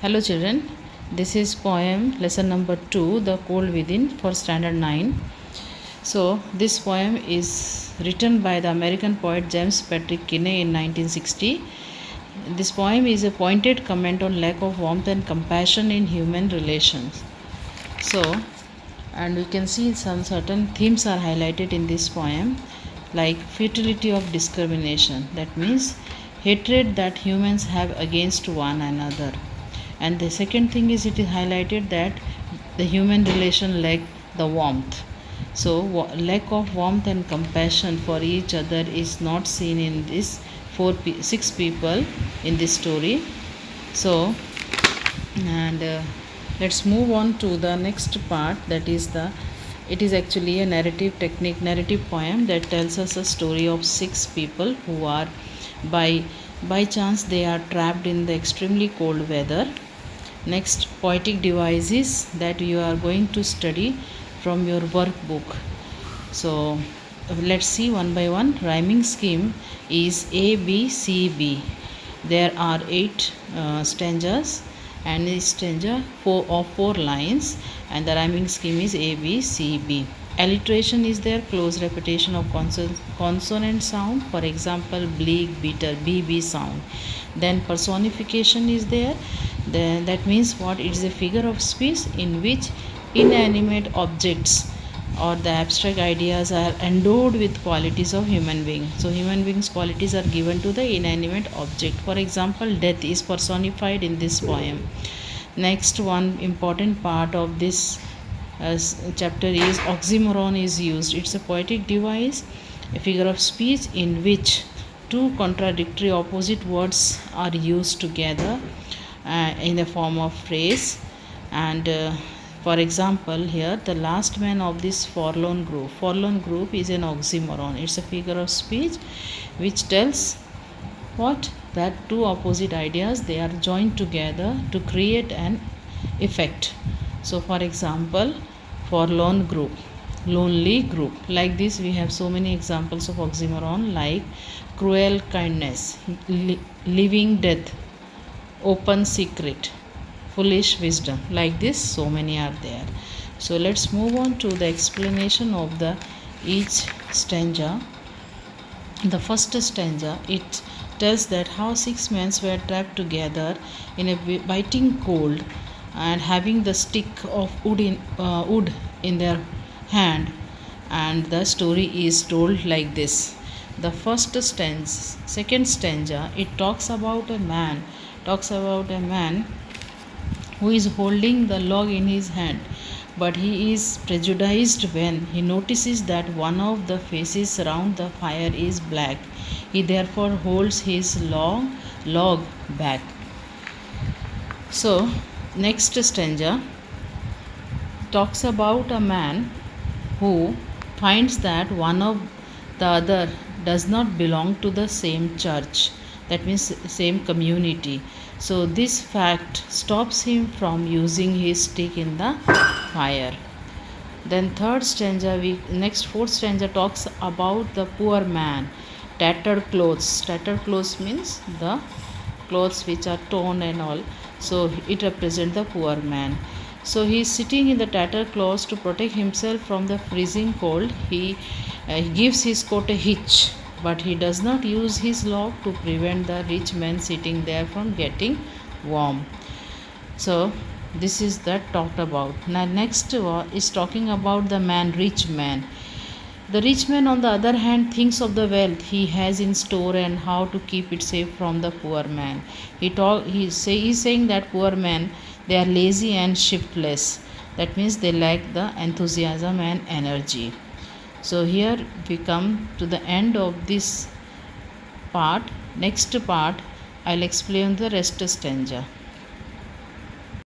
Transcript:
Hello children, this is poem lesson number 2, The Cold Within, for standard 9. So this poem is written by the American poet James Patrick Kinney in 1960. This poem is a pointed comment on lack of warmth and compassion in human relations. And we can see some certain themes are highlighted in this poem, like futility of discrimination, that means hatred that humans have against one another. And the second thing is, it is highlighted that the human relation lack the warmth. So lack of warmth and compassion for each other is not seen in this six people in this story. So let's move on to the next part, that is it is actually a narrative poem that tells us a story of six people who are by chance they are trapped in the extremely cold weather. Next, poetic devices that you are going to study from your workbook. So let's see one by one. Rhyming scheme is A, B, C, B. There are 8 stanzas, and each stanza four lines, and the rhyming scheme is A, B, C, B. Alliteration is there, close repetition of consonant sound, for example bleak, bitter, BB sound. Then personification is there, then that means what? It is a figure of speech in which inanimate objects or the abstract ideas are endowed with qualities of human being. So human beings qualities are given to the inanimate object. For example, death is personified in this poem. Next, one important part of this chapter is oxymoron is used. It's a poetic device, a figure of speech in which two contradictory opposite words are used together in the form of phrase. And for example, here the last man of this forlorn group is an oxymoron. It's a figure of speech which tells what? That two opposite ideas, they are joined together to create an effect. So for example, forlorn group, lonely group, like this we have so many examples of oxymoron, like cruel kindness, living death, open secret, foolish wisdom. Like this, so many are there. So let's move on to the explanation of the each stanza. The first stanza, it tells that how 6 men were trapped together in a biting cold and having the stick of wood in their hand, and the story is told like this. The second stanza, it talks about a man who is holding the log in his hand, but he is prejudiced when he notices that one of the faces around the fire is black. He therefore holds his log back. So next stanza talks about a man who finds that one of the other does not belong to the same church, that means same community. So this fact stops him from using his stick in the fire. Then fourth stanza talks about the poor man. Tattered clothes means the clothes which are torn and all. So it represents the poor man. So he is sitting in the tattered clothes to protect himself from the freezing cold. He gives his coat a hitch, but he does not use his log to prevent the rich man sitting there from getting warm. So this is that talked about. Now next is talking about the rich man. The rich man, on the other hand, thinks of the wealth he has in store and how to keep it safe from the poor man. He's saying that poor men, they are lazy and shiftless. That means they lack the enthusiasm and energy. So here we come to the end of this part. Next part, I'll explain the rest stanza.